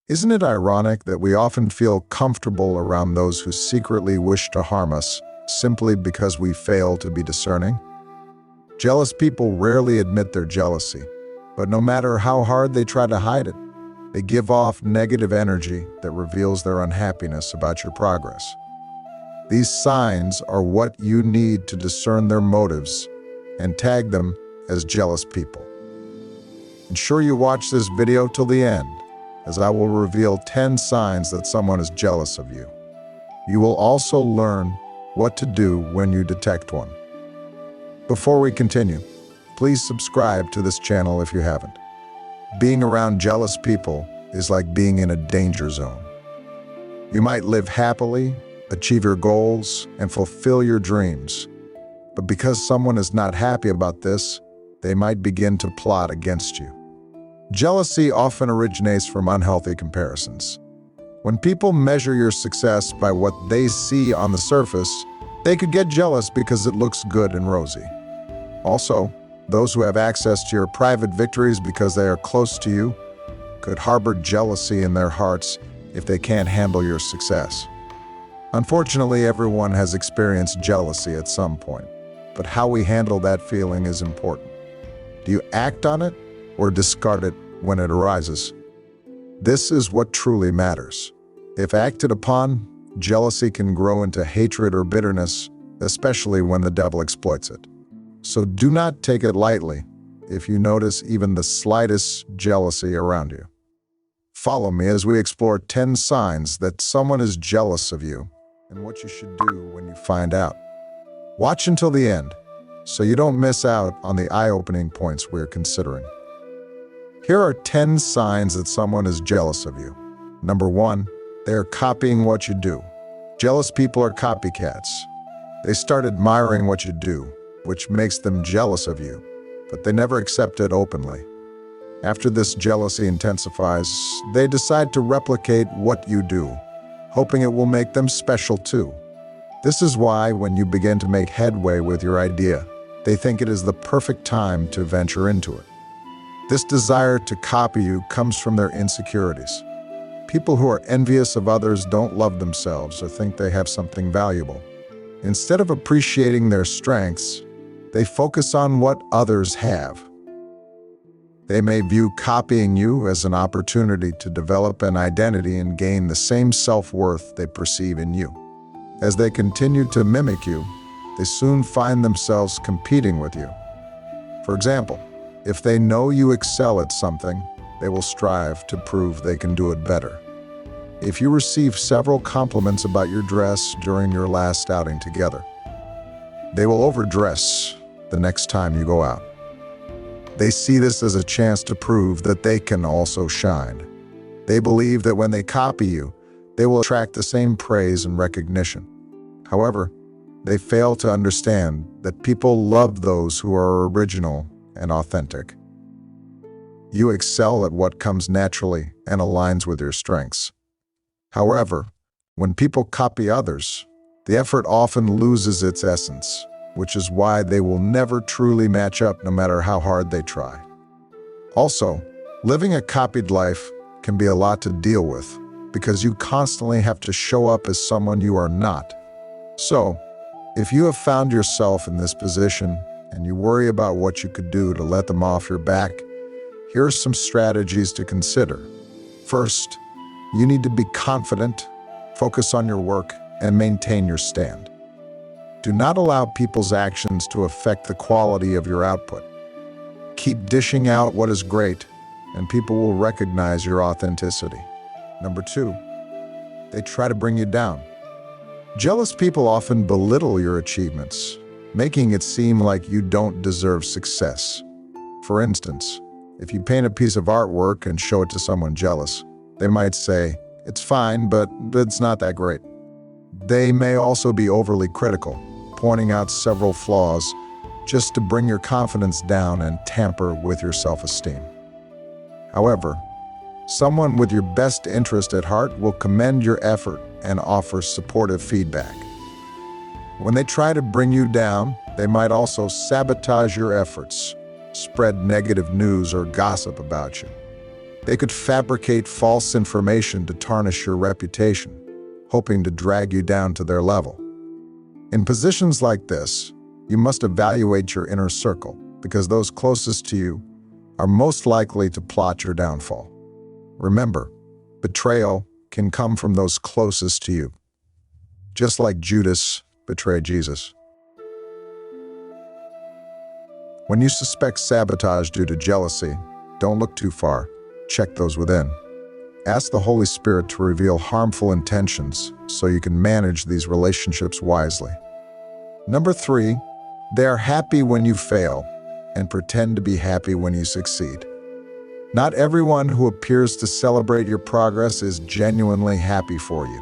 Isn't it ironic that we often feel comfortable around those who secretly wish to harm us simply because we fail to be discerning? Jealous people rarely admit their jealousy, but no matter how hard they try to hide it, they give off negative energy that reveals their unhappiness about your progress. These signs are what you need to discern their motives and tag them as jealous people. Ensure you watch this video till the end, as I will reveal 10 signs that someone is jealous of you. You will also learn what to do when you detect one. Before we continue, please subscribe to this channel if you haven't. Being around jealous people is like being in a danger zone. You might live happily, achieve your goals, and fulfill your dreams. But because someone is not happy about this, they might begin to plot against you. Jealousy often originates from unhealthy comparisons. When people measure your success by what they see on the surface, they could get jealous because it looks good and rosy. Also, those who have access to your private victories because they are close to you could harbor jealousy in their hearts if they can't handle your success. Unfortunately, everyone has experienced jealousy at some point, but how we handle that feeling is important. Do you act on it or discard it when it arises? This is what truly matters. If acted upon, jealousy can grow into hatred or bitterness, especially when the devil exploits it. So do not take it lightly if you notice even the slightest jealousy around you. Follow me as we explore 10 signs that someone is jealous of you and what you should do when you find out. Watch until the end so you don't miss out on the eye-opening points we're considering. Here are 10 signs that someone is jealous of you. Number 1, they are copying what you do. Jealous people are copycats. They start admiring what you do, which makes them jealous of you, but they never accept it openly. After this jealousy intensifies, they decide to replicate what you do, hoping it will make them special too. This is why when you begin to make headway with your idea, they think it is the perfect time to venture into it. This desire to copy you comes from their insecurities. People who are envious of others don't love themselves or think they have something valuable. Instead of appreciating their strengths, they focus on what others have. They may view copying you as an opportunity to develop an identity and gain the same self-worth they perceive in you. As they continue to mimic you, they soon find themselves competing with you. For example, if they know you excel at something, they will strive to prove they can do it better. If you receive several compliments about your dress during your last outing together, they will overdress the next time you go out. They see this as a chance to prove that they can also shine. They believe that when they copy you, they will attract the same praise and recognition. However, they fail to understand that people love those who are original and authentic. You excel at what comes naturally and aligns with your strengths. However, when people copy others, the effort often loses its essence, which is why they will never truly match up no matter how hard they try. Also, living a copied life can be a lot to deal with because you constantly have to show up as someone you are not. So, if you have found yourself in this position and you worry about what you could do to let them off your back, here are some strategies to consider. First, you need to be confident, focus on your work, and maintain your stand. Do not allow people's actions to affect the quality of your output. Keep dishing out what is great, and people will recognize your authenticity. Number 2, they try to bring you down. Jealous people often belittle your achievements, making it seem like you don't deserve success. For instance, if you paint a piece of artwork and show it to someone jealous, they might say, "It's fine, but it's not that great." They may also be overly critical, pointing out several flaws just to bring your confidence down and tamper with your self-esteem. However, someone with your best interest at heart will commend your effort and offer supportive feedback. When they try to bring you down, they might also sabotage your efforts, spread negative news or gossip about you. They could fabricate false information to tarnish your reputation, hoping to drag you down to their level. In positions like this, you must evaluate your inner circle, because those closest to you are most likely to plot your downfall. Remember, betrayal can come from those closest to you, just like Judas betrayed Jesus. When you suspect sabotage due to jealousy, don't look too far. Check those within. Ask the Holy Spirit to reveal harmful intentions so you can manage these relationships wisely. Number 3, they are happy when you fail and pretend to be happy when you succeed. Not everyone who appears to celebrate your progress is genuinely happy for you.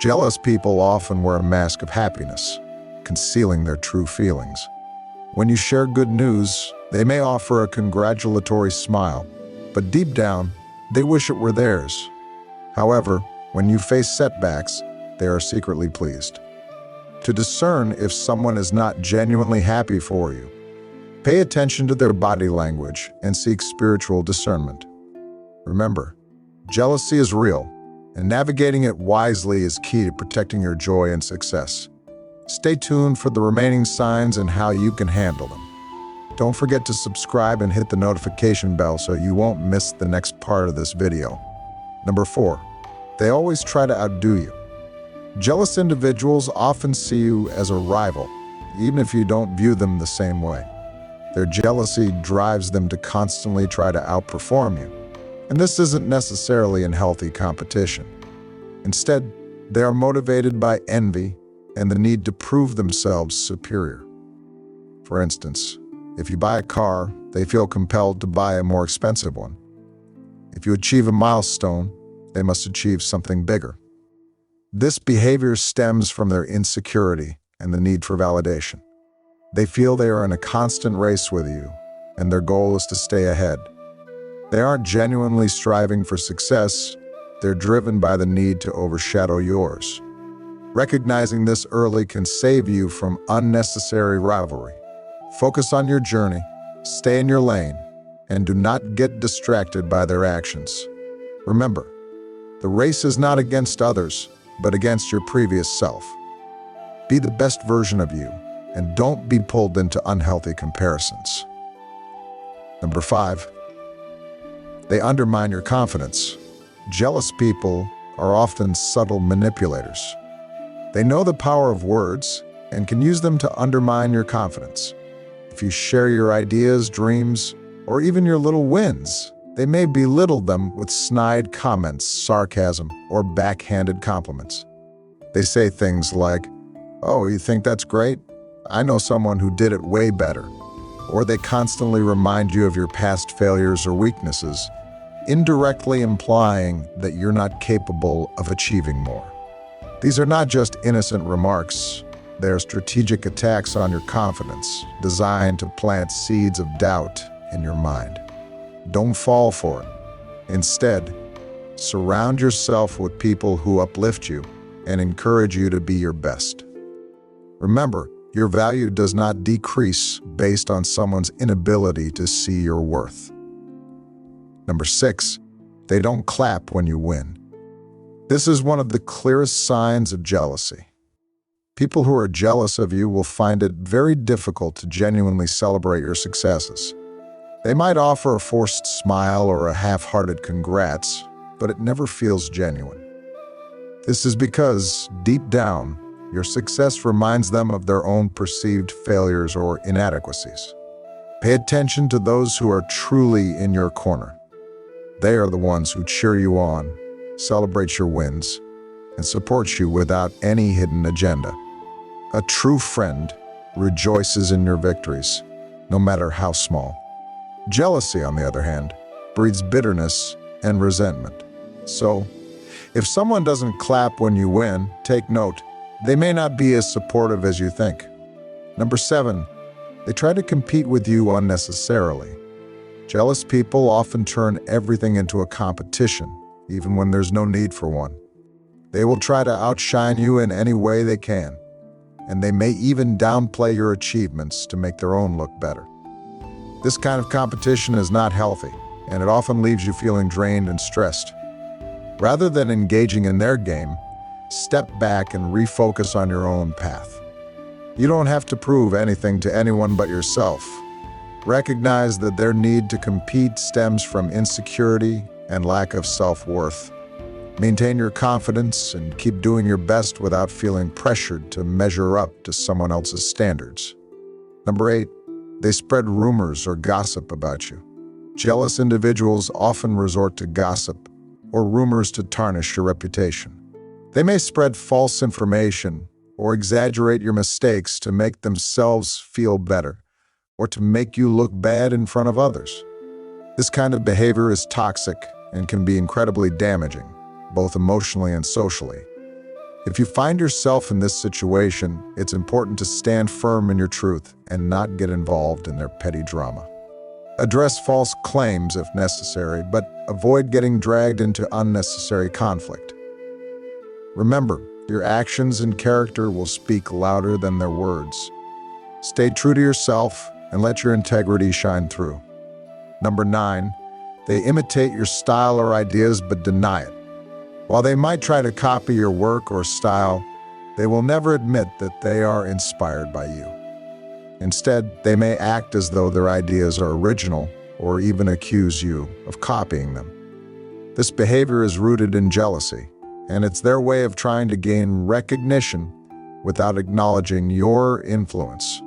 Jealous people often wear a mask of happiness, concealing their true feelings. When you share good news, they may offer a congratulatory smile, but deep down, they wish it were theirs. However, when you face setbacks, they are secretly pleased. To discern if someone is not genuinely happy for you, pay attention to their body language and seek spiritual discernment. Remember, jealousy is real, and navigating it wisely is key to protecting your joy and success. Stay tuned for the remaining signs and how you can handle them. Don't forget to subscribe and hit the notification bell so you won't miss the next part of this video. Number 4, they always try to outdo you. Jealous individuals often see you as a rival, even if you don't view them the same way. Their jealousy drives them to constantly try to outperform you, and this isn't necessarily in healthy competition. Instead, they are motivated by envy and the need to prove themselves superior. For instance, if you buy a car, they feel compelled to buy a more expensive one. If you achieve a milestone, they must achieve something bigger. This behavior stems from their insecurity and the need for validation. They feel they are in a constant race with you, and their goal is to stay ahead. They aren't genuinely striving for success, they're driven by the need to overshadow yours. Recognizing this early can save you from unnecessary rivalry. Focus on your journey, stay in your lane, and do not get distracted by their actions. Remember, the race is not against others, but against your previous self. Be the best version of you, and don't be pulled into unhealthy comparisons. Number 5, they undermine your confidence. Jealous people are often subtle manipulators. They know the power of words and can use them to undermine your confidence. If you share your ideas, dreams, or even your little wins, they may belittle them with snide comments, sarcasm, or backhanded compliments. They say things like, "Oh, you think that's great? I know someone who did it way better." Or they constantly remind you of your past failures or weaknesses, indirectly implying that you're not capable of achieving more. These are not just innocent remarks. They are strategic attacks on your confidence, designed to plant seeds of doubt in your mind. Don't fall for it. Instead, surround yourself with people who uplift you and encourage you to be your best. Remember, your value does not decrease based on someone's inability to see your worth. Number 6, they don't clap when you win. This is one of the clearest signs of jealousy. People who are jealous of you will find it very difficult to genuinely celebrate your successes. They might offer a forced smile or a half-hearted congrats, but it never feels genuine. This is because, deep down, your success reminds them of their own perceived failures or inadequacies. Pay attention to those who are truly in your corner. They are the ones who cheer you on, celebrate your wins, and support you without any hidden agenda. A true friend rejoices in your victories, no matter how small. Jealousy, on the other hand, breeds bitterness and resentment. So, if someone doesn't clap when you win, take note. They may not be as supportive as you think. Number 7, they try to compete with you unnecessarily. Jealous people often turn everything into a competition, even when there's no need for one. They will try to outshine you in any way they can, and they may even downplay your achievements to make their own look better. This kind of competition is not healthy, and it often leaves you feeling drained and stressed. Rather than engaging in their game, step back and refocus on your own path. You don't have to prove anything to anyone but yourself. Recognize that their need to compete stems from insecurity and lack of self-worth. Maintain your confidence and keep doing your best without feeling pressured to measure up to someone else's standards. Number 8, they spread rumors or gossip about you. Jealous individuals often resort to gossip or rumors to tarnish your reputation. They may spread false information or exaggerate your mistakes to make themselves feel better or to make you look bad in front of others. This kind of behavior is toxic and can be incredibly damaging, both emotionally and socially. If you find yourself in this situation, it's important to stand firm in your truth and not get involved in their petty drama. Address false claims if necessary, but avoid getting dragged into unnecessary conflict. Remember, your actions and character will speak louder than their words. Stay true to yourself and let your integrity shine through. Number 9, they imitate your style or ideas but deny it. While they might try to copy your work or style, they will never admit that they are inspired by you. Instead, they may act as though their ideas are original or even accuse you of copying them. This behavior is rooted in jealousy, and it's their way of trying to gain recognition without acknowledging your influence.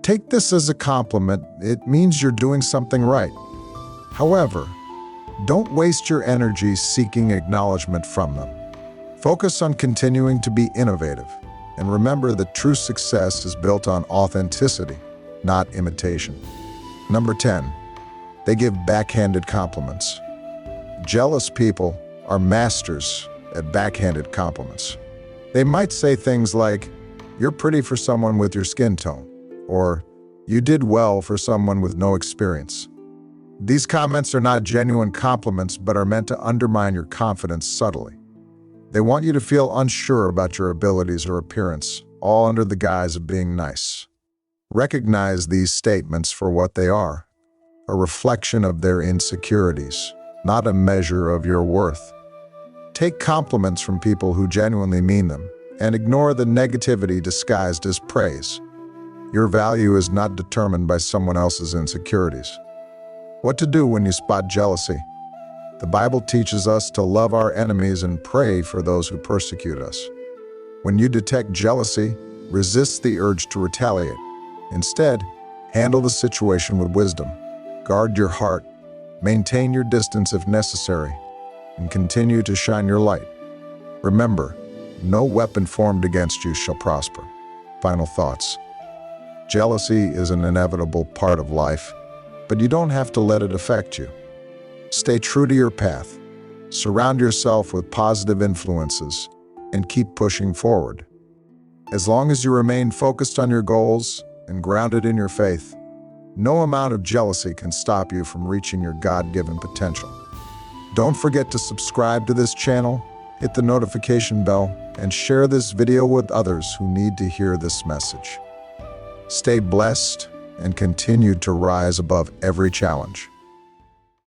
Take this as a compliment. It means you're doing something right. However, don't waste your energy seeking acknowledgement from them. Focus on continuing to be innovative, and remember that true success is built on authenticity, not imitation. Number 10, they give backhanded compliments. Jealous people are masters at backhanded compliments. They might say things like, "You're pretty for someone with your skin tone," or "You did well for someone with no experience." These comments are not genuine compliments but are meant to undermine your confidence subtly. They want you to feel unsure about your abilities or appearance, all under the guise of being nice. Recognize these statements for what they are, a reflection of their insecurities, not a measure of your worth. Take compliments from people who genuinely mean them, and ignore the negativity disguised as praise. Your value is not determined by someone else's insecurities. What to do when you spot jealousy? The Bible teaches us to love our enemies and pray for those who persecute us. When you detect jealousy, resist the urge to retaliate. Instead, handle the situation with wisdom. Guard your heart, maintain your distance if necessary, and continue to shine your light. Remember, no weapon formed against you shall prosper. Final thoughts. Jealousy is an inevitable part of life, but you don't have to let it affect you. Stay true to your path, surround yourself with positive influences, and keep pushing forward. As long as you remain focused on your goals and grounded in your faith, no amount of jealousy can stop you from reaching your God-given potential. Don't forget to subscribe to this channel, hit the notification bell, and share this video with others who need to hear this message. Stay blessed and continue to rise above every challenge.